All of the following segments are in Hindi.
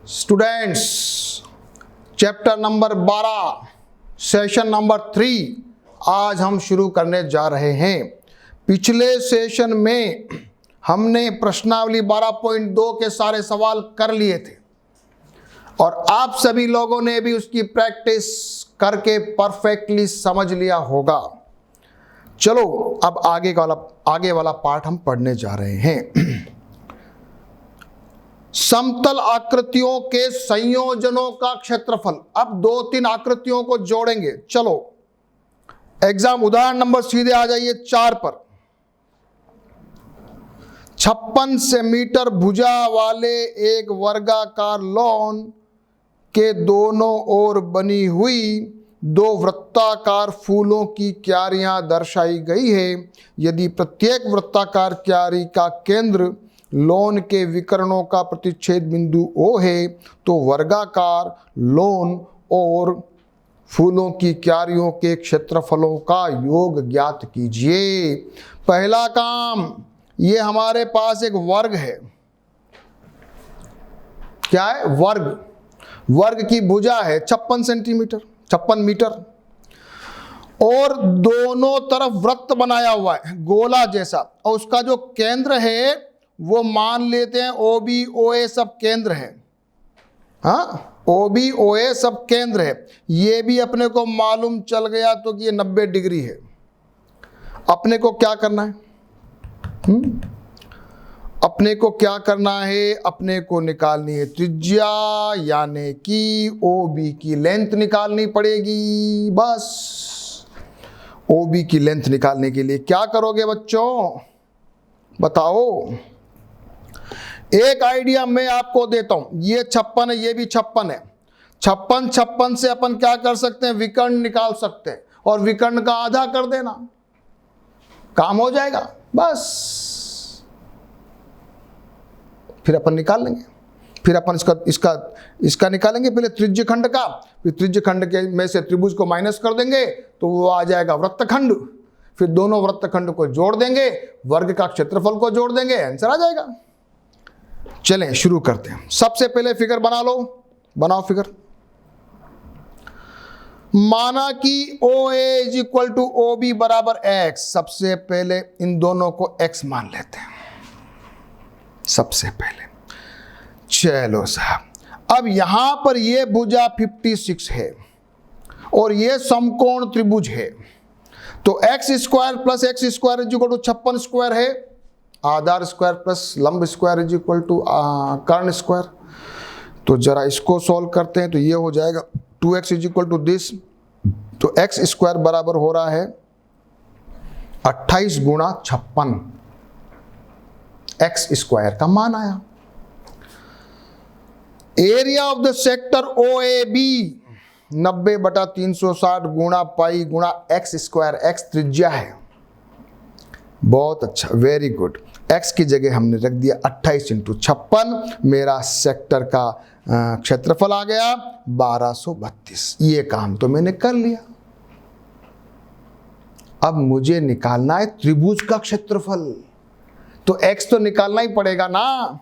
Students, chapter number 12 session number 3 आज हम शुरू करने जा रहे हैं। पिछले सेशन में हमने प्रश्नावली 12.2 के सारे सवाल कर लिए थे और आप सभी लोगों ने भी उसकी प्रैक्टिस करके परफेक्टली समझ लिया होगा। चलो अब आगे वाला पार्ट हम पढ़ने जा रहे हैं। समतल आकृतियों के संयोजनों का क्षेत्रफल। अब 2-3 आकृतियों को जोड़ेंगे। चलो एग्जाम उदाहरण नंबर सीधे आ जाइए 4 पर। 56 सेंटीमीटर भुजा वाले एक वर्गाकार लॉन के दोनों ओर बनी हुई 2 वृत्ताकार फूलों की क्यारियां दर्शाई गई है। यदि प्रत्येक वृत्ताकार क्यारी का केंद्र लॉन के विकर्णों का प्रतिच्छेद बिंदु O है तो वर्गाकार लॉन और फूलों की क्यारियों के क्षेत्रफलों का योग ज्ञात कीजिए। पहला काम, ये हमारे पास एक वर्ग है। क्या है? वर्ग की भुजा है 56 सेंटीमीटर, 56 मीटर, और दोनों तरफ वृत्त बनाया हुआ है गोला जैसा, और उसका जो केंद्र है वो मान लेते हैं OB OA सब केंद्र है। हाँ, OB OA सब केंद्र है। ये भी अपने को मालूम चल गया तो कि ये 90 डिग्री है। अपने को क्या करना है? अपने को क्या करना है? अपने को निकालनी है त्रिज्या, यानी कि OB की लेंथ निकालनी पड़ेगी। बस OB की लेंथ निकालने के लिए क्या करोगे बच्चों, बताओ। एक आइडिया मैं आपको देता हूं। ये 56 है, ये भी 56 है। 56 से अपन क्या कर सकते हैं? विकर्ण निकाल सकते हैं और विकर्ण का आधा कर देना, काम हो जाएगा। बस फिर अपन निकाल लेंगे। फिर अपन इसका निकालेंगे पहले त्रिज्य खंड का, फिर त्रिज्य खंड के में से त्रिभुज को माइनस कर देंगे तो वो आ जाएगा वृत्तखंड। फिर दोनों वृत्तखंड को जोड़ देंगे, वर्ग का क्षेत्रफल को जोड़ देंगे, आंसर आ जाएगा। चलें शुरू करते हैं। सबसे पहले फिगर बना लो, बनाओ फिगर। माना कि OA is equal to OB बराबर X। सबसे पहले इन दोनों को X मान लेते हैं सबसे पहले। चलो साहब, अब यहां पर ये भुजा 56 है और ये समकोण त्रिभुज है, तो x square plus x square is equal to 56 square है। आधार स्क्वायर प्लस लंब स्क्वायर इज इक्वल टू कर्ण स्क्वायर। तो जरा इसको सॉल्व करते हैं तो ये हो जाएगा 2x is equal to this. तो x स्क्वायर बराबर हो रहा है 28 गुणा 56, x स्क्वायर का मान आया। Area of the sector OAB 90/360 गुणा पाई गुणा x स्क्वायर, x त्रिज्या है। बहुत अच्छा, वेरी गुड। x की जगह हमने रख दिया 28 × 56। मेरा सेक्टर का क्षेत्रफल आ गया 1232। ये काम तो मैंने कर लिया। अब मुझे निकालना है त्रिभुज का क्षेत्रफल, तो x तो निकालना ही पड़ेगा ना।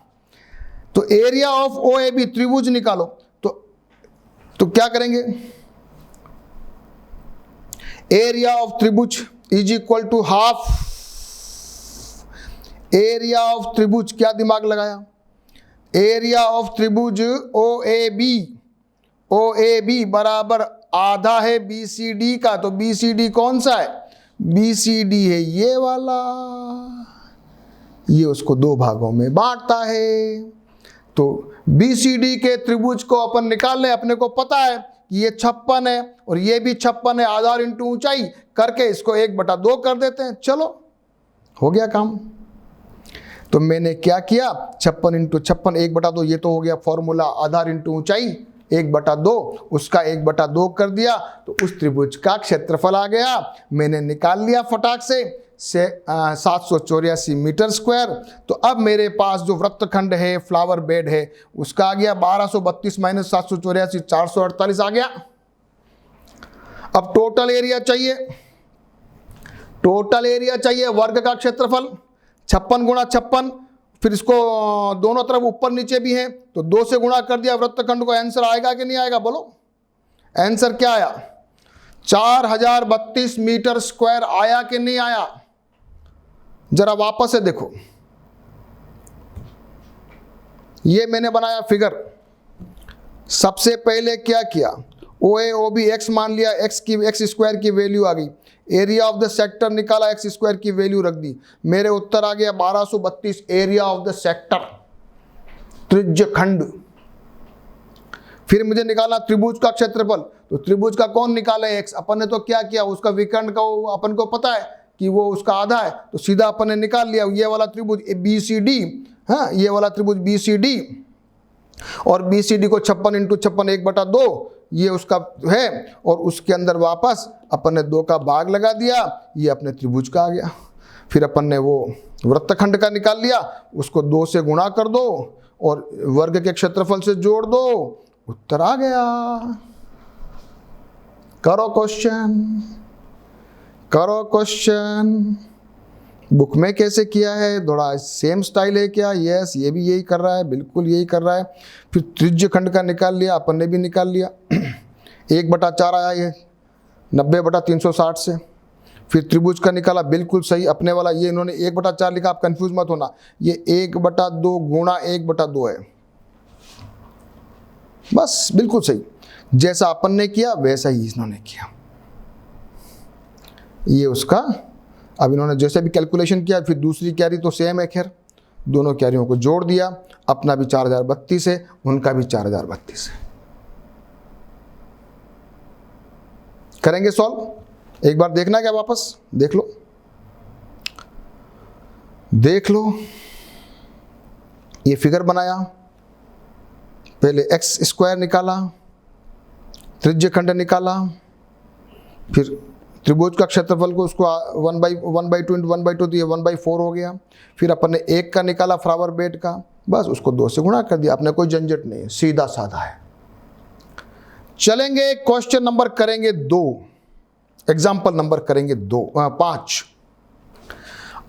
तो एरिया ऑफ OAB त्रिभुज निकालो। तो क्या करेंगे? एरिया ऑफ त्रिभुज is equal to half area of त्रिभुज। क्या दिमाग लगाया? एरिया ऑफ त्रिभुज OAB बराबर आधा है BCD का। तो BCD कौन सा है? BCD है ये वाला। ये उसको 2 भागों में बांटता है। तो BCD के त्रिभुज को अपन निकाल लें। अपने को पता है कि ये 56 है और ये भी 56 है। आधार इंटू ऊंचाई करके इसको 1/2 कर देते हैं। चलो हो गया काम। तो मैंने क्या किया? 56 × 56 1/2। ये तो हो गया फॉर्मूला, आधार इंटू ऊंचाई 1/2, उसका 1/2 कर दिया तो उस त्रिभुज का क्षेत्रफल आ गया। मैंने निकाल लिया फटाक से 784 मीटर स्क्वायर। तो अब मेरे पास जो वृत्तखंड है, फ्लावर बेड है, उसका आ गया 1232 - 784 448 आ गया। अब टोटल एरिया चाहिए, वर्ग का क्षेत्रफल 56 × 56 फिर इसको दोनों तरफ ऊपर नीचे भी है तो 2 से गुणा कर दिया वृत्तखंड को, आंसर आएगा कि नहीं आएगा बोलो? आंसर क्या आया? 4032 मीटर स्क्वायर आया कि नहीं आया? जरा वापस से देखो, ये मैंने बनाया फिगर। सबसे पहले क्या किया, OA OB x मान लिया, x स्क्वायर की वैल्यू आ गई, एरिया ऑफ द सेक्टर निकाला, x स्क्वायर की वैल्यू रख दी, मेरे उत्तर आ गया 1232 एरिया ऑफ द सेक्टर, त्रिज्य खंड। फिर मुझे निकालना त्रिभुज का क्षेत्रफल, तो त्रिभुज का कौन निकाला है? x। अपन ने तो क्या किया, उसका विकर्ण का अपन को पता है कि वो उसका आधा है, तो सीधा अपन ने निकाल लिया ये वाला त्रिभुज BCD। हाँ, ये वाला त्रिभुज BCD, और BCD को 56 × 56 1/2 ये उसका है, और उसके अंदर वापस अपन ने 2 का भाग लगा दिया, ये अपने त्रिभुज का आ गया। फिर अपन ने वो वृत्तखंड का निकाल लिया, उसको 2 से गुणा कर दो और वर्ग के क्षेत्रफल से जोड़ दो, उत्तर आ गया। करो क्वेश्चन। बुक में कैसे किया है, थोड़ा सेम स्टाइल है क्या? यस, ये भी यही कर रहा है, बिल्कुल यही कर रहा है। फिर त्रिज्य खंड का निकाल लिया, अपन ने भी निकाल लिया 1/4 आया ये 90/360 से। फिर त्रिभुज का निकाला, बिल्कुल सही अपने वाला, ये इन्होंने 1/4 लिखा, आप कंफ्यूज मत होना, ये 1/2 गुणा 1/2 है, बस बिल्कुल सही। जैसा अपन ने किया वैसा ही इन्होंने किया, ये उसका। अब इन्होंने जैसे भी कैलकुलेशन किया, फिर दूसरी कैरी तो सेम है, खैर दोनों कैरियों को जोड़ दिया, अपना भी 4032 है, उनका भी 4032 है। करेंगे सॉल्व, एक बार देखना क्या? वापस देख लो, ये फिगर बनाया, पहले x स्क्वायर निकाला, त्रिज्य खंड निकाला, फिर त्रिभुज का क्षेत्रफल को उसको 1/2 × 1/2 तो ये 1/4 हो गया। फिर अपन ने 1 का निकाला फ्लावर बेड का, बस उसको 2 से गुणा कर दिया, अपने कोई झंझट नहीं है, सीधा साधा है। चलेंगे क्वेश्चन नंबर करेंगे 2, एग्जाम्पल नंबर करेंगे 5।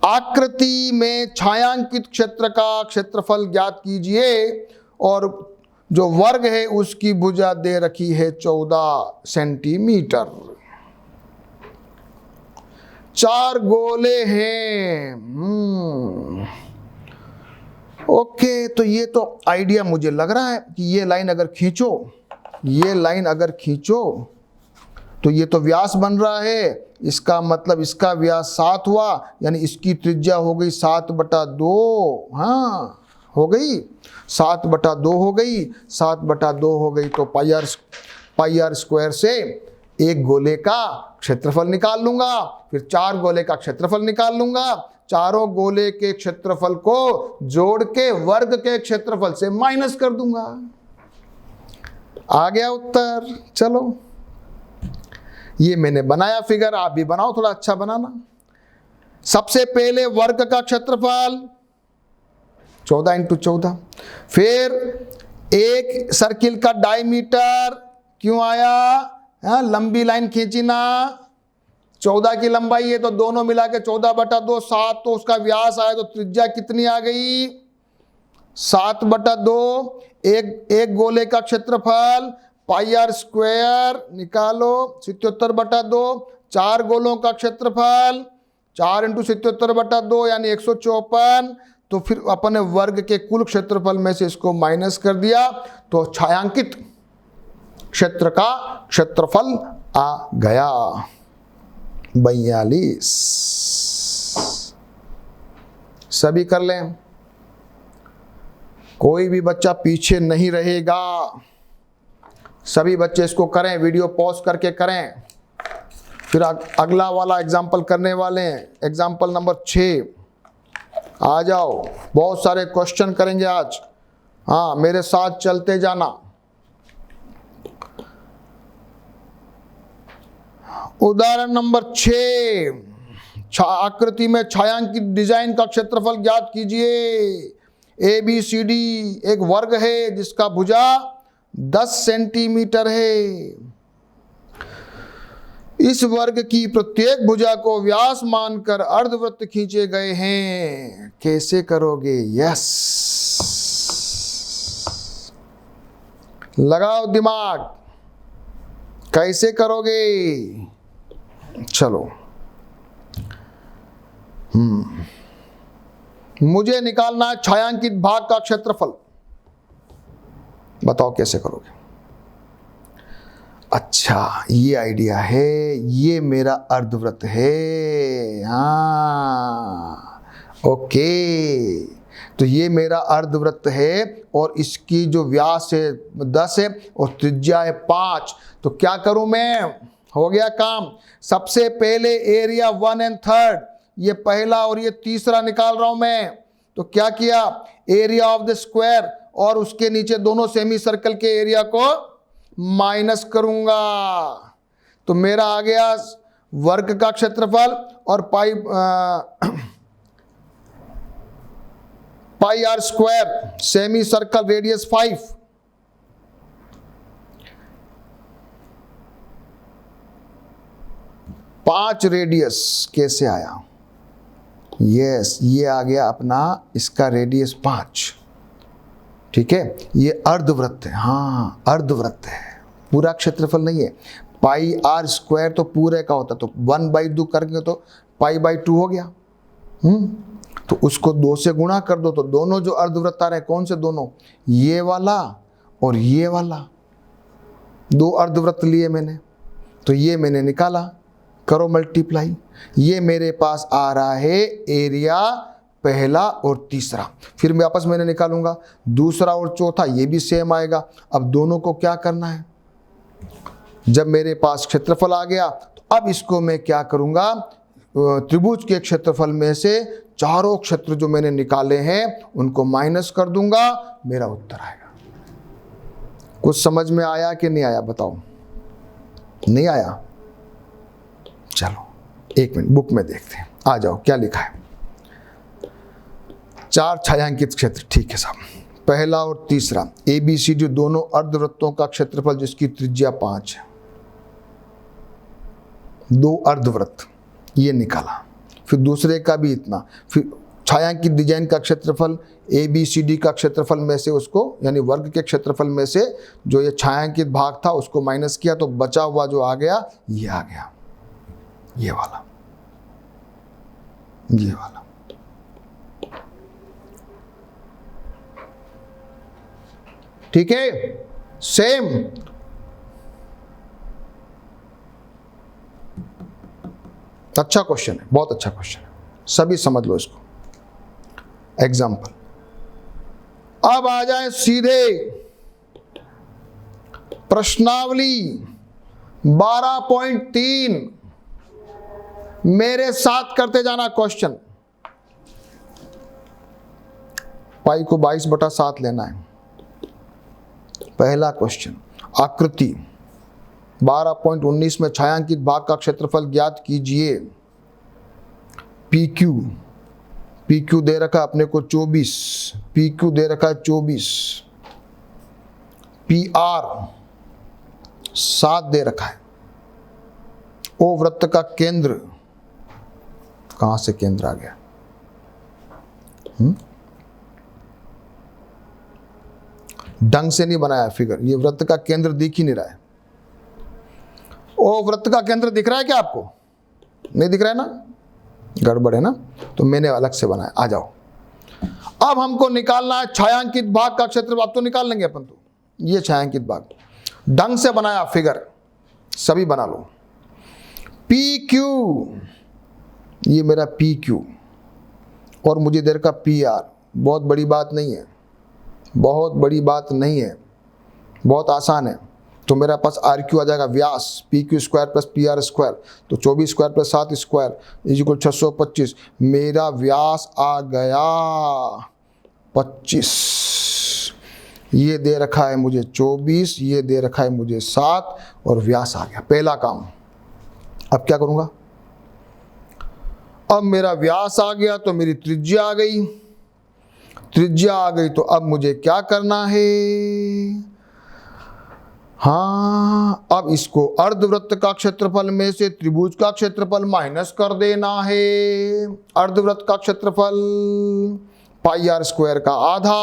आकृति में छायांकित क्षेत्र का क्षेत्रफल ज्ञात कीजिए और जो वर्ग है उसकी भुजा दे रखी है 14 सेंटीमीटर। 4 गोले हैं। ओके, तो ये तो आइडिया मुझे लग रहा है कि ये लाइन अगर खींचो तो ये तो व्यास बन रहा है, इसका मतलब इसका व्यास 7 हुआ, यानी इसकी त्रिज्या हो गई 7/2। हाँ, हो गई 7/2 हो गई, 7/2 हो गई, तो पाई आर स्क्वायर से एक गोले का क्षेत्रफल निकाल लूंगा, फिर 4 गोले का क्षेत्रफल निकाल लूंगा, चारों गोले के क्षेत्रफल को जोड़ के वर्ग के क्षेत्रफल से माइनस कर दूंगा। आ गया उत्तर। चलो, ये मैंने बनाया फिगर, आप भी बनाओ, थोड़ा अच्छा बनाना। सबसे पहले वर्ग का क्षेत्रफल 14 × 14, फिर एक सर्किल का डायमीटर क्यों आया? लंबी लाइन खींची ना, 14 की लंबाई है तो दोनों मिला के 14/2, 7 तो उसका व्यास आया, तो त्रिज्या कितनी आ गई? 7/2। एक गोले का क्षेत्रफल पाई आर स्क्वायर निकालो 77/2, 4 गोलों का क्षेत्रफल 4 × 77/2 यानी 154। तो फिर अपन ने वर्ग के कुल क्षेत्रफल में से इसको माइनस कर दिया, तो छायांकित क्षेत्र का क्षेत्रफल आ गया 42। सभी कर लें, कोई भी बच्चा पीछे नहीं रहेगा, सभी बच्चे इसको करें, वीडियो पॉज करके करें। फिर अगला वाला एग्जाम्पल करने वाले हैं, एग्जाम्पल नंबर 6। आ जाओ, बहुत सारे क्वेश्चन करेंगे आज। हाँ, मेरे साथ चलते जाना। उदाहरण नंबर 6, आकृति में छायांकित डिजाइन का क्षेत्रफल ज्ञात कीजिए। ABCD एक वर्ग है जिसका भुजा 10 सेंटीमीटर है। इस वर्ग की प्रत्येक भुजा को व्यास मानकर अर्धवृत्त खींचे गए हैं। कैसे करोगे? यस, लगाओ दिमाग, कैसे करोगे? चलो, मुझे निकालना है छायांकित भाग का क्षेत्रफल। बताओ कैसे करोगे? अच्छा, ये आइडिया है, ये मेरा अर्धवृत्त है। हाँ, ओके, तो ये मेरा अर्धवृत्त है और इसकी जो व्यास है 10 है और त्रिज्या है 5। तो क्या करूं मैं? हो गया काम। सबसे पहले एरिया 1 और 3, ये पहला और ये तीसरा निकाल रहा हूं मैं। तो क्या किया? एरिया ऑफ द स्क्वायर और उसके नीचे दोनों सेमी सर्कल के एरिया को माइनस करूंगा। तो मेरा आ गया वर्ग का क्षेत्रफल और pi r square, semi circle radius 5। पांच रेडियस कैसे आया? यस, ये आ गया अपना इसका रेडियस 5। ठीक है, ये अर्धवृत्त है। हाँ, अर्धवृत्त है, पूरा क्षेत्रफल नहीं है। पाई आर स्क्वायर तो पूरे का होता, तो 1/2 करेंगे तो पाई बाई 2 हो गया। तो उसको 2 से गुणा कर दो, तो दोनों जो अर्धवृत्त आ रहे हैं, कौन से दोनों? ये वाला और ये वाला, 2 अर्धवृत्त लिए मैंने, तो ये मैंने निकाला। करो मल्टीप्लाई, ये मेरे पास आ रहा है एरिया पहला और तीसरा। फिर मैं आपस में निकालूंगा दूसरा और चौथा, ये भी सेम आएगा। अब दोनों को क्या करना है? जब मेरे पास क्षेत्रफल आ गया, तो अब इसको मैं क्या करूंगा? त्रिभुज के क्षेत्रफल में से चारों क्षेत्र जो मैंने निकाले हैं उनको माइनस कर दूंगा, मेरा उत्तर आएगा। कुछ समझ में आया कि नहीं आया? बताओ। नहीं आया? चलो 1 मिनट बुक में देखते हैं। आ जाओ, क्या लिखा है? 4 छायांकित क्षेत्र। ठीक है साहब, पहला और तीसरा ABCD दोनों अर्धवृत्तों का क्षेत्रफल जिसकी त्रिज्या 5 है। 2 अर्धवृत्त ये निकाला, फिर दूसरे का भी इतना, फिर छायांकित डिजाइन का क्षेत्रफल ABCD का क्षेत्रफल में से उसको, यानी वर्ग के क्षेत्रफल में से जो ये छायांकित भाग था उसको माइनस किया, तो बचा हुआ जो आ गया, ये आ गया, ये वाला, ये वाला। ठीक है, सेम। अच्छा क्वेश्चन है, बहुत अच्छा क्वेश्चन है, सभी समझ लो इसको। एग्जाम्पल, अब आ जाए सीधे प्रश्नावली 12.3। मेरे साथ करते जाना क्वेश्चन। पाई को 22/7 लेना है। पहला क्वेश्चन, आकृति 12.19 में छायांकित भाग का क्षेत्रफल ज्ञात कीजिए। PQ दे रखा है अपने को 24, PQ दे रखा है 24, PR 7 दे रखा है। O वृत्त का केंद्र, कहां से केंद्र आ गया? ढंग से नहीं बनाया फिगर, ये वृत्त का केंद्र दिख ही नहीं रहा है। ओ वृत्त का केंद्र दिख रहा है क्या आपको? नहीं दिख रहा है ना, गड़बड़ है ना, तो मैंने अलग से बनाया। आ जाओ, अब हमको निकालना है छायांकित भाग का क्षेत्रफल। अब तो निकाल लेंगे अपन, तो ये छायांकित भाग ढंग से बनाया फिगर, सभी बना लो। PQ, ये मेरा PQ और मुझे देर का PR। बहुत बड़ी बात नहीं है, बहुत बड़ी बात नहीं है, बहुत आसान है। तो मेरा पास RQ आ जाएगा व्यास, PQ square plus PR square, तो 24 स्क्वायर प्लस 7 स्क्वायर इक्वल 625। मेरा व्यास आ गया 25। ये दे रखा है मुझे 24, ये दे रखा है मुझे 7 और व्यास आ गया। पहला काम। अब क्या करूँगा? अब मेरा व्यास आ गया तो मेरी त्रिज्या आ गई। त्रिज्या आ गई तो अब मुझे क्या करना है? हाँ, अब इसको अर्धवृत्त का क्षेत्रफल में से त्रिभुज का क्षेत्रफल माइनस कर देना है। अर्धवृत्त का क्षेत्रफल पाई आर स्क्वायर का आधा,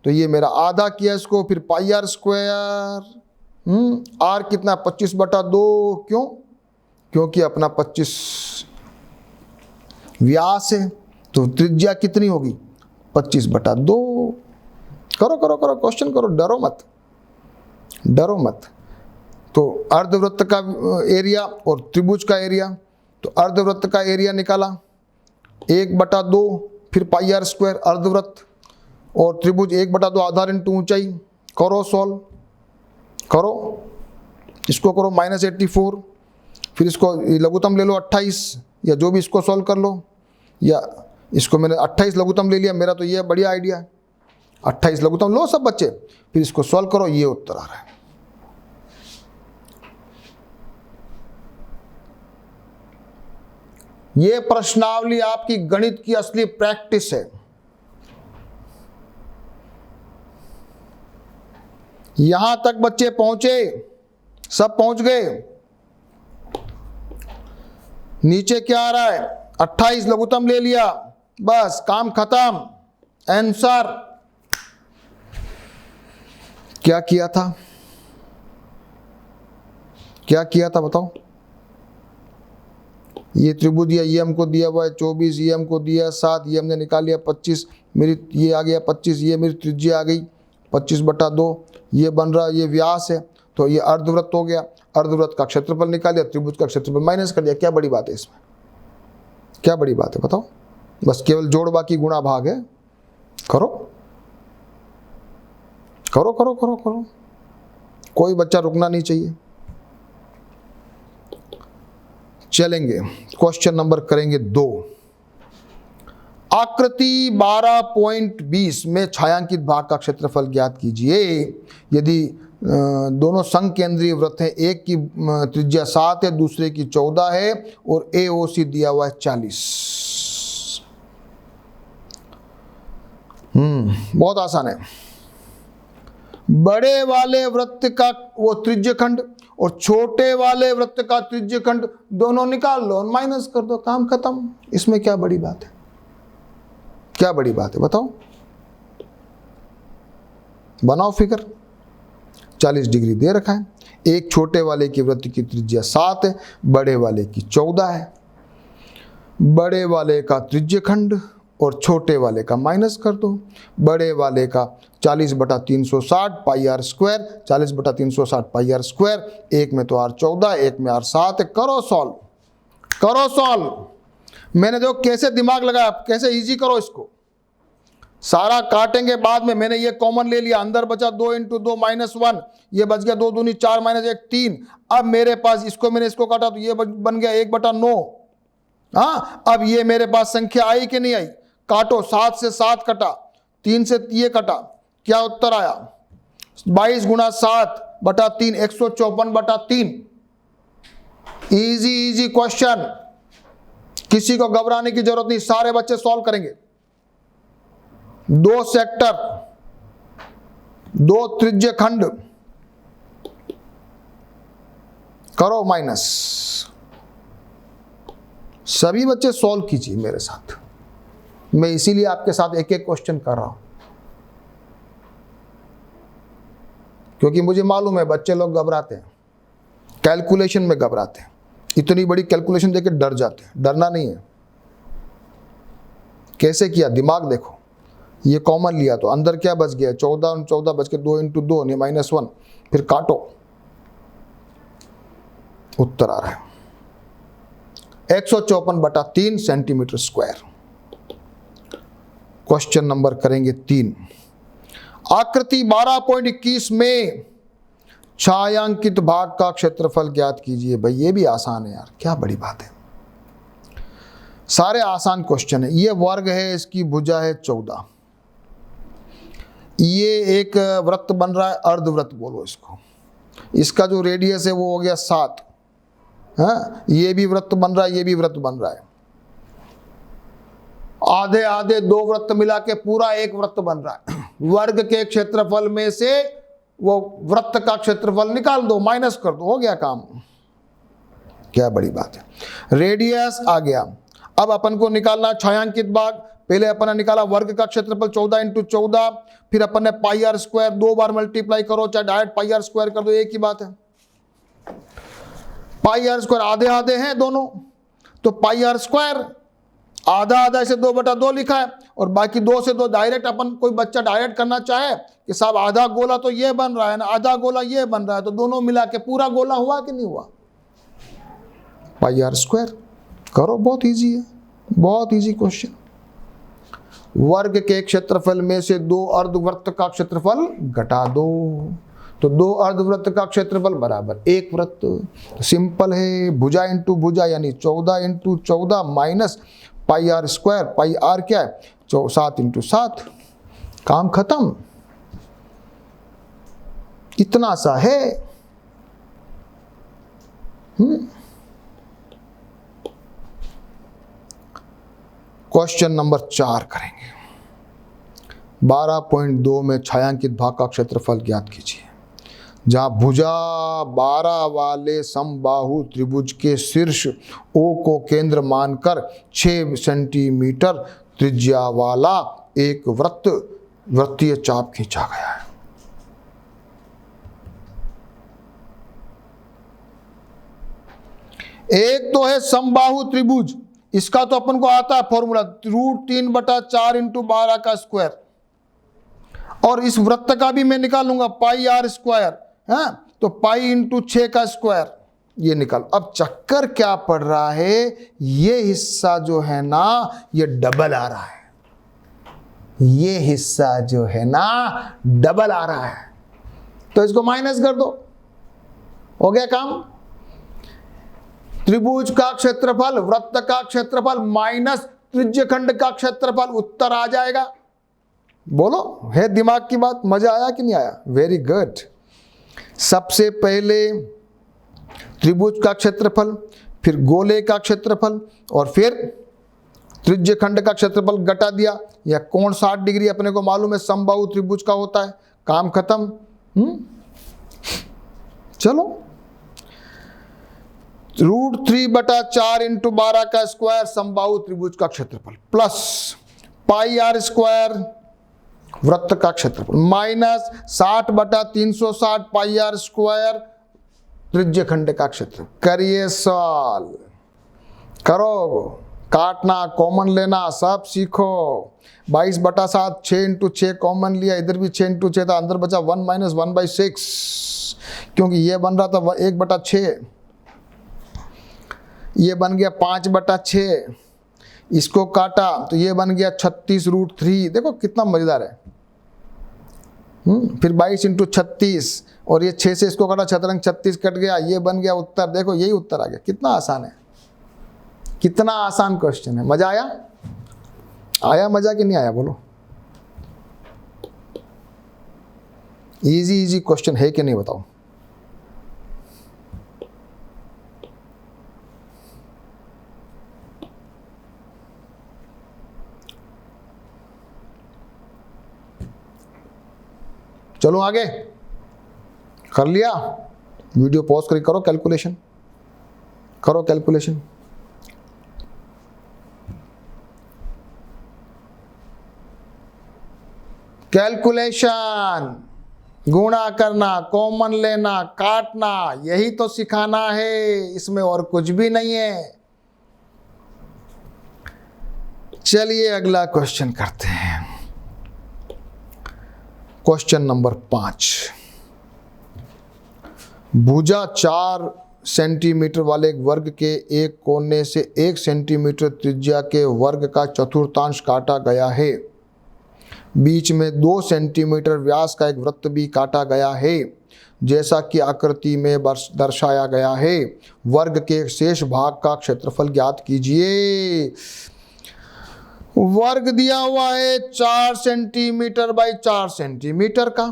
तो ये मेरा आधा किया इसको, फिर पाई आर स्क्वायर। आर कितना, 25/2। क्यों? क्योंकि अपना 25 व्यास है, तो त्रिज्या कितनी होगी, 25/2। करो करो करो, क्वेश्चन करो, डरो मत, डरो मत। तो अर्धवृत्त का एरिया और त्रिभुज का एरिया, तो अर्धवृत्त का एरिया निकाला 1/2, फिर पाई आर स्क्वायर अर्धवृत्त, और त्रिभुज 1/2 आधार इंटू ऊंचाई। करो सॉल्व, करो इसको, करो -84, फिर इसको लघुत्तम ले लो 28, या जो भी, इसको सॉल्व कर लो, या इसको मैंने 28 लघुत्तम ले लिया, मेरा तो ये बढ़िया आइडिया है। 28 लघुत्तम लो सब बच्चे, फिर इसको सॉल्व करो, ये उत्तर आ रहा है। ये प्रश्नावली आपकी गणित की असली प्रैक्टिस है। यहां तक बच्चे पहुंचे, सब पहुंच गए। नीचे क्या आ रहा है, 28 लघुत्तम ले लिया, बस काम खत्म। आंसर क्या किया था, क्या किया था बताओ। ये त्रिभुज या ये हमको दिया हुआ है 24, ये हमको दिया 7, ये हमने निकाल लिया 25, मेरी ये आ गया 25, ये मेरी त्रिज्या आ गई 25/2, ये बन रहा, ये व्यास है, तो ये अर्धवृत्त हो गया। अर्धवृत्त का क्षेत्रफल निकाल लिया, त्रिभुज का क्षेत्रफल माइनस कर दिया। क्या बड़ी बात है इसमें, क्या बड़ी बात है बताओ। बस केवल जोड़ बाकी गुणा भाग है। करो करो करो करो करो, कोई बच्चा रुकना नहीं चाहिए। चलेंगे, क्वेश्चन नंबर करेंगे 2। आकृति 12.20 में छायांकित भाग का क्षेत्रफल ज्ञात कीजिए। यदि दोनों संकेंद्रीय वृत्त हैं, एक की त्रिज्या 7 है, दूसरे की 14 है, और AOC दिया हुआ है 40। बहुत आसान है। बड़े वाले वृत्त का वो त्रिज्यखंड और छोटे वाले वृत्त का त्रिज्यखंड दोनों निकाल लो, माइनस कर दो, काम खत्म। इसमें क्या बड़ी बात है, क्या बड़ी बात है बताओ। बनाओ फिगर। 40 डिग्री दे रखा है। एक छोटे वाले की वृत्त की त्रिज्या 7 है, बड़े वाले की 14 है। बड़े वाले का त्रिज्यखंड और छोटे वाले का माइनस कर दो। बड़े वाले का 40/360 pi r square, 40/360 pi r square, एक में तो आर 14, एक में आर 7 है। करो सॉल्व, करो सॉल्व। मैंने देखो कैसे दिमाग लगाया, कैसे इजी करो इसको। सारा काटेंगे बाद में, मैंने ये कॉमन ले लिया, अंदर बचा 2 × 2 -1, ये बच गया 2 दूनी 4 -1 3। अब मेरे पास इसको, मैंने इसको काटा तो ये बन गया 1/9। हाँ, अब ये मेरे पास संख्या आई कि नहीं आई, काटो। 7 से 7 कटा, 3 से ये कटा, क्या उत्तर आया, 22 × 7/3, 154/3। इजी इजी क्वेश्चन, किसी को घबराने की जरूरत नहीं, सारे बच्चे सॉल्व करेंगे। 2 सेक्टर, 2 त्रिज्यखंड, करो माइनस। सभी बच्चे सॉल्व कीजिए मेरे साथ। मैं इसीलिए आपके साथ एक एक क्वेश्चन कर रहा हूं, क्योंकि मुझे मालूम है बच्चे लोग घबराते हैं, कैलकुलेशन में घबराते हैं, इतनी बड़ी कैलकुलेशन देके डर जाते हैं। डरना नहीं है। कैसे किया, दिमाग देखो। ये कॉमन लिया तो अंदर क्या बच गया, 14 14 बच के 2 × 2 ये -1, फिर काटो, उत्तर आ रहा है 154/3 सेंटीमीटर स्क्वायर। क्वेश्चन नंबर करेंगे 3। आकृति 12.21 में छायांकित भाग का क्षेत्रफल ज्ञात कीजिए। भाई ये भी आसान है यार, क्या बड़ी बात है। सारे आसान क्वेश्चन है। ये वर्ग है, इसकी भुजा है 14। ये एक वृत्त बन रहा है, अर्धवृत्त बोलो इसको। इसका जो रेडियस है वो हो गया 7। हाँ, ये भी वृत्त बन रहा है, ये भी वृत्त बन रहा है। आधे आधे 2 वृत्त मिला के पूरा एक वृत्त बन रहा है। वर्ग के क्षेत्रफल में से वो वृत्त का क्षेत्रफल निकाल दो, माइनस कर दो, हो गया काम। क्या बड़ी बात है। रेडियस आ गया। अब अपन को निकालना छायांकित भाग। पहले अपन ने निकाला वर्ग का क्षेत्रफल 14 इंटू 14, फिर अपन ने पाई आर स्क्वायर 2 बार मल्टीप्लाई करो, चाहे डायरेक्ट पाई आर स्क्वायर कर दो, एक ही बात है। पाई आर स्क्वायर आधे आधे हैं दोनों, तो पाई आर स्क्वायर आधा आधा इसे 2/2 लिखा है, और बाकी 2 से 2 डायरेक्ट। अपन कोई बच्चा डायरेक्ट करना चाहे कि साहब आधा गोला तो ये बन रहा है ना, आधा गोला ये बन रहा है, तो दोनों मिला के पूरा गोला हुआ कि नहीं हुआ? पाई आर स्क्वायर करो, बहुत इजी है, बहुत इजी क्वेश्चन। वर्ग के क्षेत्रफल में से 2 अर्धवृत्त का क्षेत्रफल घटा दो, तो 2 अर्धवृत्त का क्षेत्रफल बराबर 1 वृत्त। सिंपल है, भुजा इंटू भुजा यानी 14 into 14 minus pi r square, pi r क्या है 7 इंटू 7, काम खत्म। इतना सा है। क्वेश्चन नंबर 4 करेंगे। 12.2 में छायांकित भाग का क्षेत्रफल ज्ञात कीजिए। जहां भुजा 12 वाले समबाहु त्रिभुज के शीर्ष O को केंद्र मानकर 6 सेंटीमीटर त्रिज्या वाला एक वृत्तीय चाप खींचा गया है। एक तो है समबाहु त्रिभुज, इसका तो अपन को आता है फॉर्मूला √3/4 इंटू 12 का स्क्वायर, और इस वृत्त का भी मैं निकालूंगा पाई आर स्क्वायर, है तो पाई इंटू 6 का स्क्वायर, ये निकाल। अब चक्कर क्या पड़ रहा है, ये हिस्सा जो है ना ये डबल आ रहा है, ये हिस्सा जो है ना डबल आ रहा है, तो इसको माइनस कर दो, हो गया काम। त्रिभुज का क्षेत्रफल, वृत्त का क्षेत्रफल माइनस त्रिज्यखंड का क्षेत्रफल, उत्तर आ जाएगा। बोलो, है दिमाग की बात? मजा आया कि नहीं आया? Very good. सबसे पहले त्रिभुज का क्षेत्रफल, फिर गोले का क्षेत्रफल, और फिर त्रिज्यखंड का क्षेत्रफल घटा दिया। या कोण 60 डिग्री अपने को मालूम है समबाहु त्रिभुज का होता है, काम खत्म। चलो, √3/4 इंटू 12 का स्क्वायर समबाहु त्रिभुज का क्षेत्रफल, प्लस पाई आर स्क्वायर वृत्त का क्षेत्रफल, माइनस 60/360 पाई आर स्क्वायर त्रिज्यखंड का क्षेत्रफल। करिए सॉल्व, करो, काटना, कॉमन लेना, सब सीखो। 22/7 6 इंटू 6 कॉमन लिया, इधर भी 6 इंटू 6 था, अंदर बचा 1 - 1/6, क्योंकि ये बन रहा था 1/6, ये बन गया 5/6, इसको काटा तो ये बन गया 36√3। देखो कितना मजेदार है। फिर 22 इंटू 36, और ये 6 से इसको काटा, शतरंग 36 कट गया, ये बन गया उत्तर। देखो यही उत्तर आ गया। कितना आसान है, कितना आसान क्वेश्चन है। मजा आया? आया मजा कि नहीं आया? बोलो, इजी क्वेश्चन है कि नहीं बताओ? चलो आगे, कर लिया? वीडियो पॉज करके करो कैलकुलेशन, करो कैलकुलेशन। कैलकुलेशन, गुणा करना, कॉमन लेना, काटना, यही तो सिखाना है, इसमें और कुछ भी नहीं है। चलिए अगला क्वेश्चन करते हैं। Question number 5। भुजा 4 सेंटीमीटर वाले एक वर्ग के एक कोने से 1 सेंटीमीटर त्रिज्या के वर्ग का चतुर्थांश काटा गया है। बीच में 2 सेंटीमीटर व्यास का एक वृत्त भी काटा गया है, जैसा कि आकृति में दर्शाया गया है। वर्ग के शेष भाग का क्षेत्रफल ज्ञात कीजिए। वर्ग दिया हुआ है 4 सेंटीमीटर बाई 4 सेंटीमीटर का,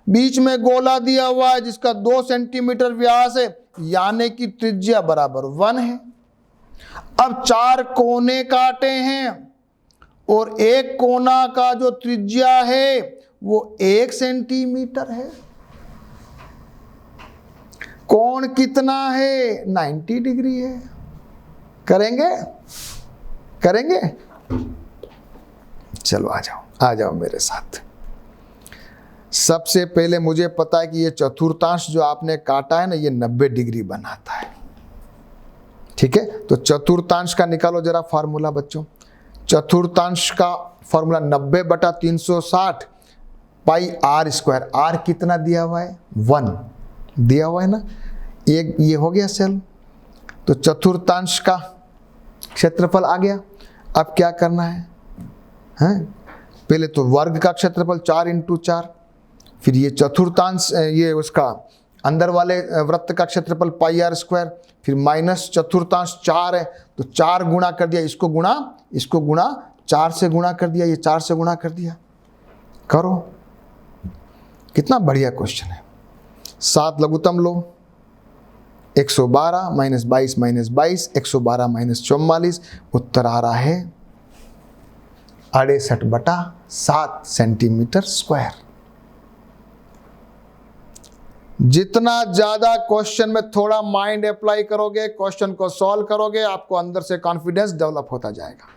बीच में गोला दिया हुआ है जिसका 2 सेंटीमीटर व्यास है, यानी कि त्रिज्या बराबर 1 है। अब 4 कोने काटे हैं और एक कोना का जो त्रिज्या है वो 1 सेंटीमीटर है। कोण कितना है? 90 डिग्री है। करेंगे करेंगे? चलो आ जाओ मेरे साथ। सबसे पहले मुझे पता है कि ये चतुर्थांश जो आपने काटा है ना, ये 90 डिग्री बनाता है। ठीक है, तो चतुर्थांश का निकालो जरा फार्मूला बच्चों। चतुर्थांश का formula 90/360 pi r square. R कितना दिया हुआ है? 1 दिया हुआ है ना। एक ये हो गया सेल, तो चतुर्थांश का क्षेत्रफल आ गया। अब क्या करना है? पहले तो वर्ग का क्षेत्रफल 4 × 4, फिर ये चतुर्थांश, ये उसका अंदर वाले वृत्त का क्षेत्रफल पाई आर स्क्वायर, फिर माइनस चतुर्थांश 4 है तो 4 गुणा कर दिया, इसको गुणा 4 से गुणा कर दिया, ये 4 से गुणा कर दिया। करो, कितना बढ़िया क्वेश्चन है। 7 लघुत्तम लो, 112 -22 -22, 112 - 44, उत्तर आ रहा है 68/7 सेंटीमीटर स्क्वायर। जितना ज्यादा क्वेश्चन में थोड़ा माइंड अप्लाई करोगे, क्वेश्चन को सॉल्व करोगे, आपको अंदर से कॉन्फिडेंस डेवलप होता जाएगा।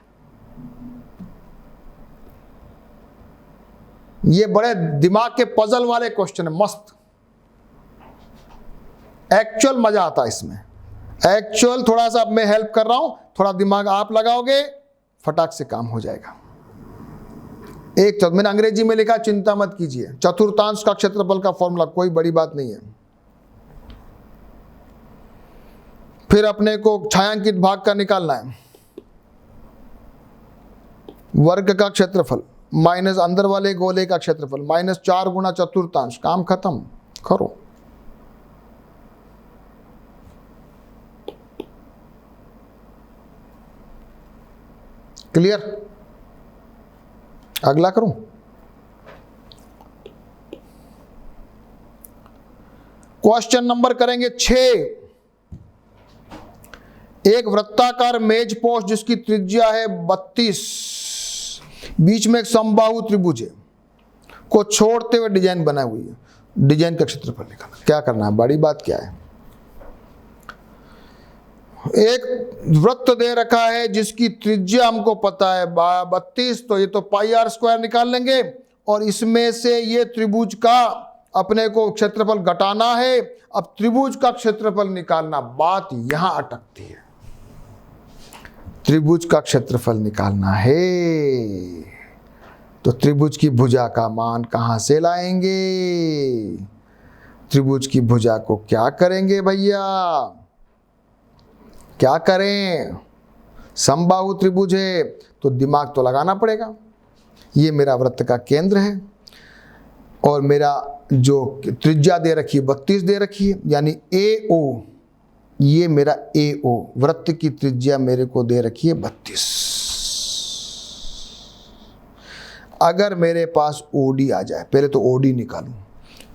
ये बड़े दिमाग के पजल वाले क्वेश्चन है, मस्त। एक्चुअल मजा आता है इसमें। एक्चुअल थोड़ा सा अब मैं हेल्प कर रहा हूं, थोड़ा दिमाग आप लगाओगे, फटाक से काम हो जाएगा। मैंने अंग्रेजी में लिखा, चिंता मत कीजिए। चतुर्थांश का क्षेत्रफल का फॉर्मूला कोई बड़ी बात नहीं है। फिर अपने को छायांकित भाग का निकालना है। वर्ग का क्षेत्रफल माइनस अंदर वाले गोले का क्षेत्रफल -4 गुणा चतुर्थांश। काम खत्म। करो। क्लियर? अगला करूं? क्वेश्चन नंबर करेंगे 6। एक वृत्ताकार मेज पोस्ट जिसकी त्रिज्या है 32, बीच में एक समबाहु त्रिभुज है को छोड़ते हुए डिजाइन बनाई हुई है। डिजाइन का क्षेत्रफल निकालना। क्या करना है? बड़ी बात क्या है? एक वृत्त दे रखा है जिसकी त्रिज्या हमको पता है 32, तो ये तो पाई आर स्क्वायर निकाल लेंगे, और इसमें से ये त्रिभुज का अपने को क्षेत्रफल घटाना है। अब त्रिभुज का क्षेत्रफल निकालना, बात यहां अटकती है। त्रिभुज का क्षेत्रफल निकालना है तो त्रिभुज की भुजा का मान कहां से लाएंगे? त्रिभुज की भुजा को क्या करेंगे भैया? क्या करें? समबाहु त्रिभुज है तो दिमाग तो लगाना पड़ेगा। ये मेरा वृत्त का केंद्र है और मेरा जो त्रिज्या दे रखी है 32 दे रखी है, यानी AO, ये मेरा AO वृत्त की त्रिज्या मेरे को दे रखी है 32। अगर मेरे पास OD आ जाए, पहले तो OD निकालूं,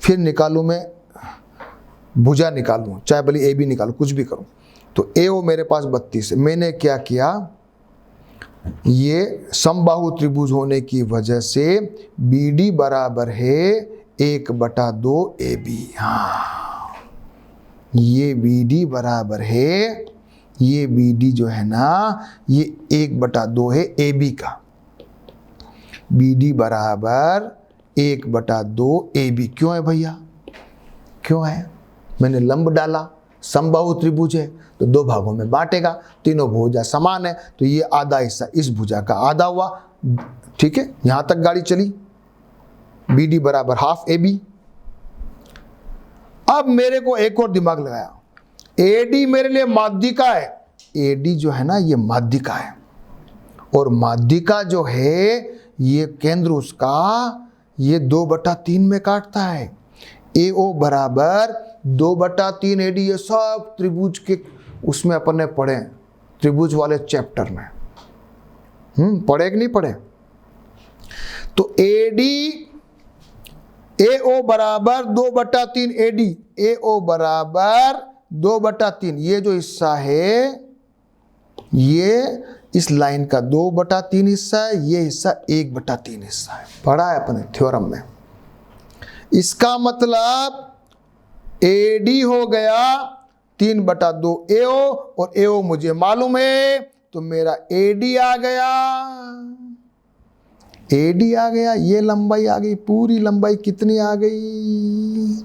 फिर निकालूं मैं भुजा निकालूं, चाहे भले AB निकालूं, कुछ भी करूं, तो AO मेरे पास 32 है। मैंने क्या किया, ये समबाहु त्रिभुज होने की वजह से BD बराबर है 1/2 AB। हाँ, ये BD बराबर है, ये BD जो है ना, ये 1/2 है AB का। BD बराबर 1/2 AB। क्यों है भैया? क्यों है? मैंने लंब डाला, समबाहु त्रिभुज है तो 2 भागों में बांटेगा, तीनों भुजा समान है, तो ये आधा हिस्सा इस भुजा का आधा हुआ। ठीक है, यहां तक गाड़ी चली। BD बराबर ½ AB। अब मेरे को एक और दिमाग लगाया, AD मेरे लिए माध्यिका है। AD जो है ना, ये माध्यिका है, और माध्यिका जो है ये केंद्र उसका ये 2/3 में काटता है। AO बराबर 2/3 AD। ये सब त्रिभुज के उसमें अपन ने पढ़े, त्रिभुज वाले चैप्टर में। पढ़े कि नहीं पढ़े? तो AO बराबर 2/3 AD। AO बराबर 2/3, ये जो हिस्सा है ये इस लाइन का 2/3 हिस्सा है, ये हिस्सा 1/3 हिस्सा है। पढ़ा है अपने थ्योरम में। इसका मतलब AD हो गया 3/2 AO, और AO मुझे मालूम है, तो मेरा AD आ गया। AD आ गया, ये लंबाई आ गई, पूरी लंबाई कितनी आ गई?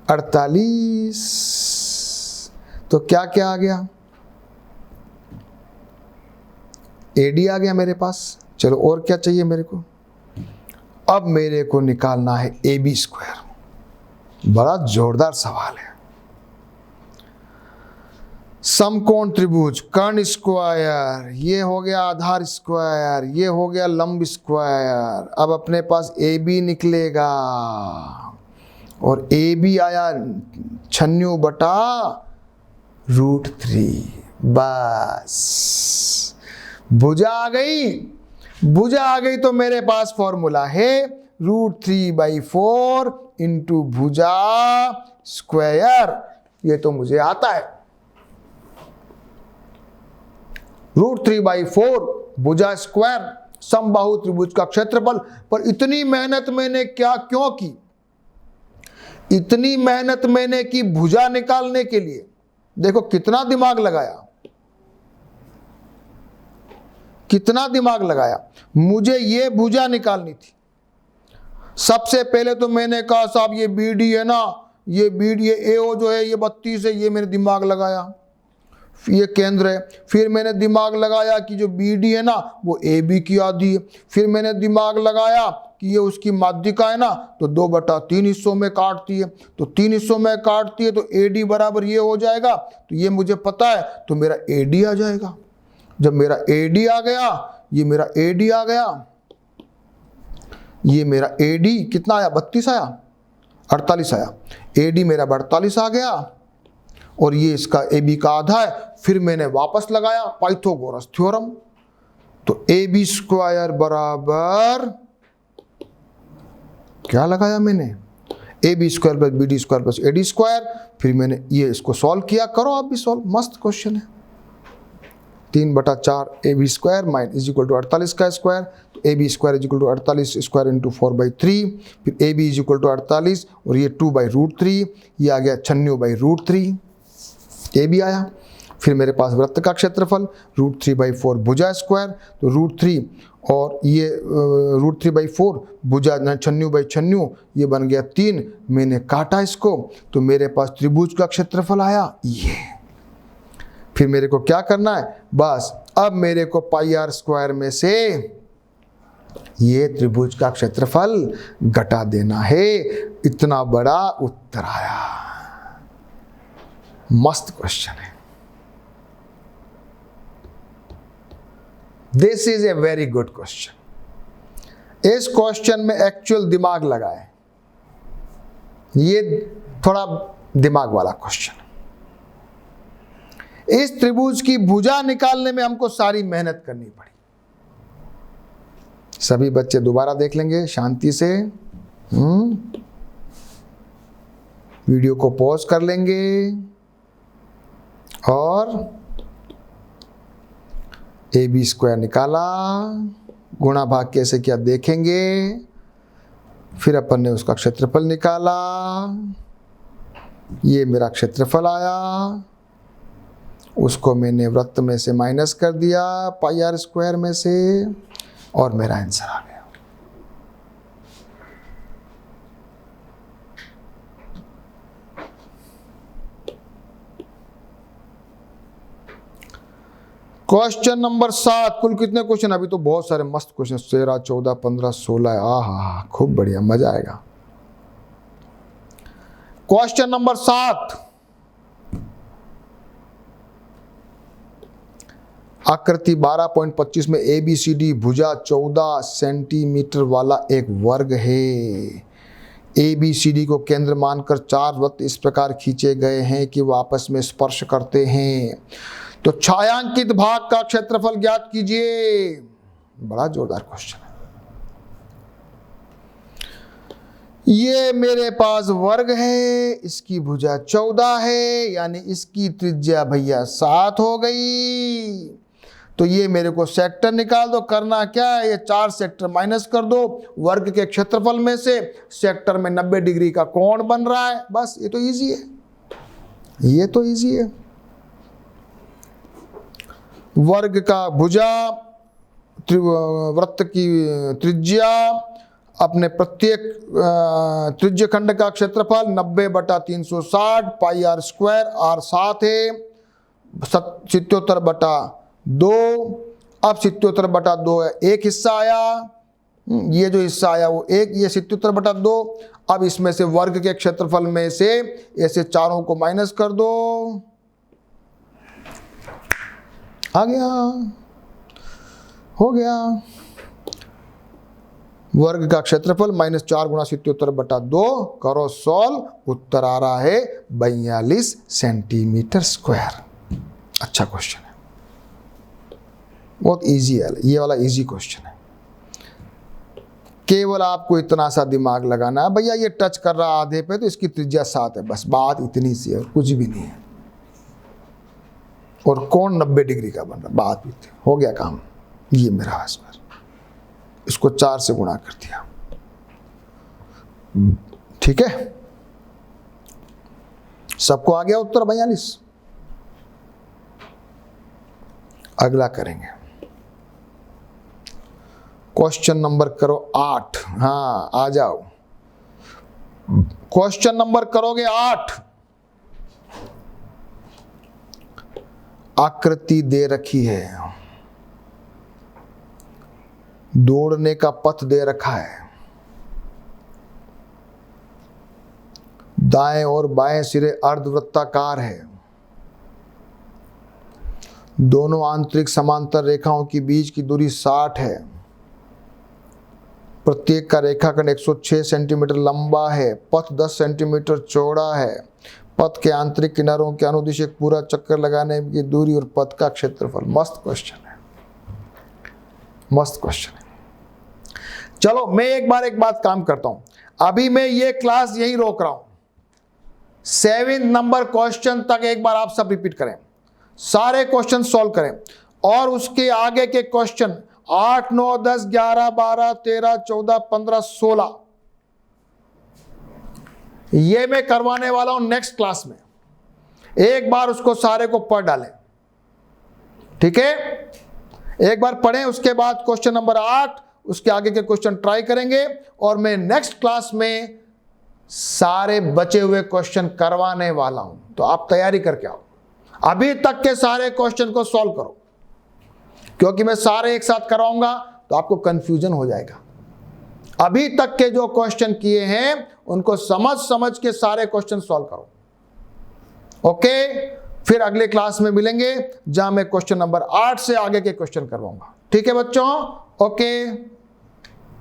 48। तो क्या क्या आ गया? AD आ गया मेरे पास। चलो और क्या चाहिए मेरे को? अब मेरे को निकालना है AB स्क्वायर। बड़ा जोरदार सवाल है। समकोण त्रिभुज, कर्ण स्क्वायर, ये हो गया आधार स्क्वायर, ये हो गया लंब स्क्वायर। अब अपने पास AB निकलेगा, और AB आया 96/√3। बस भुजा आ गई। भुजा आ गई तो मेरे पास फॉर्मूला है √3/4 इंटू भुजा स्क्वायर। ये तो मुझे आता है। √3/4 भुजा स्क्वायर, समबाहु त्रिभुज का क्षेत्रफल। पर इतनी मेहनत मैंने क्यों की? इतनी मेहनत मैंने की भुजा निकालने के लिए। देखो कितना दिमाग लगाया, कितना दिमाग लगाया। मुझे ये भुजा निकालनी थी। सबसे पहले तो मैंने कहा साहब ये BD है ना, ये BD, ये AO जो है ये 32 है, ये मैंने दिमाग लगाया, ये केंद्र है। फिर मैंने दिमाग लगाया कि जो BD है ना वो AB की आधी है। फिर मैंने दिमाग लगाया कि ये उसकी माध्यिका है ना, तो 2/3 हिस्सों में काटती है, तो 3 हिस्सों में काटती है, तो AD बराबर ये हो जाएगा। तो ये मुझे पता है, तो मेरा AD आ जाएगा। जब मेरा AD आ गया, ये मेरा AD आ गया, ये मेरा AD कितना आया? 32 आया, 48 आया। AD मेरा 48 आ गया, और ये इसका AB का आधा है। फिर मैंने वापस लगाया पाइथागोरस थ्योरम, तो AB स्क्वायर बराबर क्या लगाया मैंने? AB square plus BD square plus AD square. फिर मैंने ये इसको सॉल्व किया। करो आप भी सॉल्व, मस्त क्वेश्चन है। 3/4 AB square is equal to 48 का स्क्वायर, तो AB square is equal to 48 square into 4/3। फिर AB इज इक्वल टू 48, और ये 2/√3, ये आ गया 96/√3। AB आया। फिर मेरे पास वृत्त का क्षेत्रफल √3/4 भुजा स्क्वायर, तो √3 और ये √3/4 भुजा 96/96, ये बन गया 3। मैंने काटा इसको, तो मेरे पास त्रिभुज का क्षेत्रफल आया ये। फिर मेरे को क्या करना है? बस अब मेरे को πr² में से ये त्रिभुज का क्षेत्रफल घटा देना है। इतना बड़ा उत्तर आया। मस्त क्वेश्चन है। This is a very good question. इस क्वेश्चन में एक्चुअल दिमाग लगाए, ये थोड़ा दिमाग वाला क्वेश्चन। इस त्रिभुज की भुजा निकालने में हमको सारी मेहनत करनी पड़ी। सभी बच्चे दोबारा देख लेंगे शांति से, वीडियो को पॉज कर लेंगे, और AB स्क्वायर निकाला, गुणा भाग कैसे किया देखेंगे। फिर अपन ने उसका क्षेत्रफल निकाला, ये मेरा क्षेत्रफल आया, उसको मैंने वृत्त में से माइनस कर दिया πr² में से, और मेरा आंसर आ गया। Question number 7। कुल कितने क्वेश्चन? अभी तो बहुत सारे मस्त क्वेश्चन, 13, 14, 15, 16। आहा, खूब बढ़िया, मजा आएगा। Question number 7। आकृति 12.25 में ABCD भुजा 14 सेंटीमीटर वाला एक वर्ग है। ABCD को केंद्र मानकर 4 वृत्त इस प्रकार खींचे गए हैं कि वो आपस में स्पर्श करते हैं। तो छायांकित भाग का क्षेत्रफल ज्ञात कीजिए। बड़ा जोरदार क्वेश्चन है। ये मेरे पास वर्ग है, इसकी भुजा 14 है, यानी इसकी त्रिज्या भैया 7 हो गई। तो ये मेरे को सेक्टर निकाल दो। करना क्या है, ये 4 सेक्टर माइनस कर दो वर्ग के क्षेत्रफल में से। सेक्टर में 90 डिग्री का कोण बन रहा है, बस ये तो इजी है, ये तो इजी है। वर्ग का भुजा, वृत्त की त्रिज्या, अपने प्रत्येक त्रिज्य खंड का क्षेत्रफल 90/360 पाई r स्क्वायर, r 7 है, 77/2। अब 77/2 है, एक हिस्सा आया, ये जो हिस्सा आया वो एक, ये 77/2। अब इसमें से वर्ग के क्षेत्रफल में से ऐसे चारों को माइनस कर दो, आ गया, हो गया। वर्ग का क्षेत्रफल -4 × 77/2, करो सॉल्व, उत्तर आ रहा है 42 सेंटीमीटर स्क्वायर। अच्छा क्वेश्चन है, बहुत इजी है, ये वाला इजी क्वेश्चन है। केवल आपको इतना सा दिमाग लगाना है, भैया ये टच कर रहा आधे पे तो इसकी त्रिज्या 7 है, बस बात इतनी सी है, कुछ भी नहीं है। और कोण 90 डिग्री का बन रहा, बात भी थी, हो गया काम। ये मेरा आंसर, इसको 4 से गुणा कर दिया, ठीक है। सबको आ गया उत्तर 42। अगला करेंगे क्वेश्चन नंबर करो 8। हाँ आ जाओ, क्वेश्चन नंबर करोगे 8। आकृति दे रखी है, दौड़ने का पथ दे रखा है, दाएं और बाएं सिरे अर्धवृत्ताकार है, दोनों आंतरिक समांतर रेखाओं के बीच की दूरी 60 है, प्रत्येक का रेखाखंड 106 सेंटीमीटर लंबा है, पथ 10 सेंटीमीटर चौड़ा है, पथ के आंतरिक किनारों के अनुदिश एक पूरा चक्कर लगाने की दूरी और पथ का क्षेत्रफल। मस्त क्वेश्चन है, मस्त क्वेश्चन है। चलो मैं एक बात काम करता हूं, अभी मैं ये क्लास यही रोक रहा हूं, 7 नंबर क्वेश्चन तक एक बार आप सब रिपीट करें, सारे क्वेश्चन सॉल्व करें, और उसके आगे के क्वेश्चन 8, 9, 10, 11, 12, 13, 14, 15, 16 ये मैं करवाने वाला हूं नेक्स्ट क्लास में। एक बार उसको सारे को पढ़ डालें, ठीक है, एक बार पढ़ें, उसके बाद क्वेश्चन नंबर 8 उसके आगे के क्वेश्चन ट्राई करेंगे, और मैं नेक्स्ट क्लास में सारे बचे हुए क्वेश्चन करवाने वाला हूं, तो आप तैयारी करके आओ। अभी तक के सारे क्वेश्चन को सॉल्व करो, क्योंकि मैं सारे एक साथ करवाऊंगा तो आपको कंफ्यूजन हो जाएगा। अभी तक के जो क्वेश्चन किए हैं उनको समझ के सारे क्वेश्चन सॉल्व करो, ओके। फिर अगले क्लास में मिलेंगे जहां मैं क्वेश्चन नंबर 8 से आगे के क्वेश्चन करवाऊंगा, ठीक है बच्चों, ओके।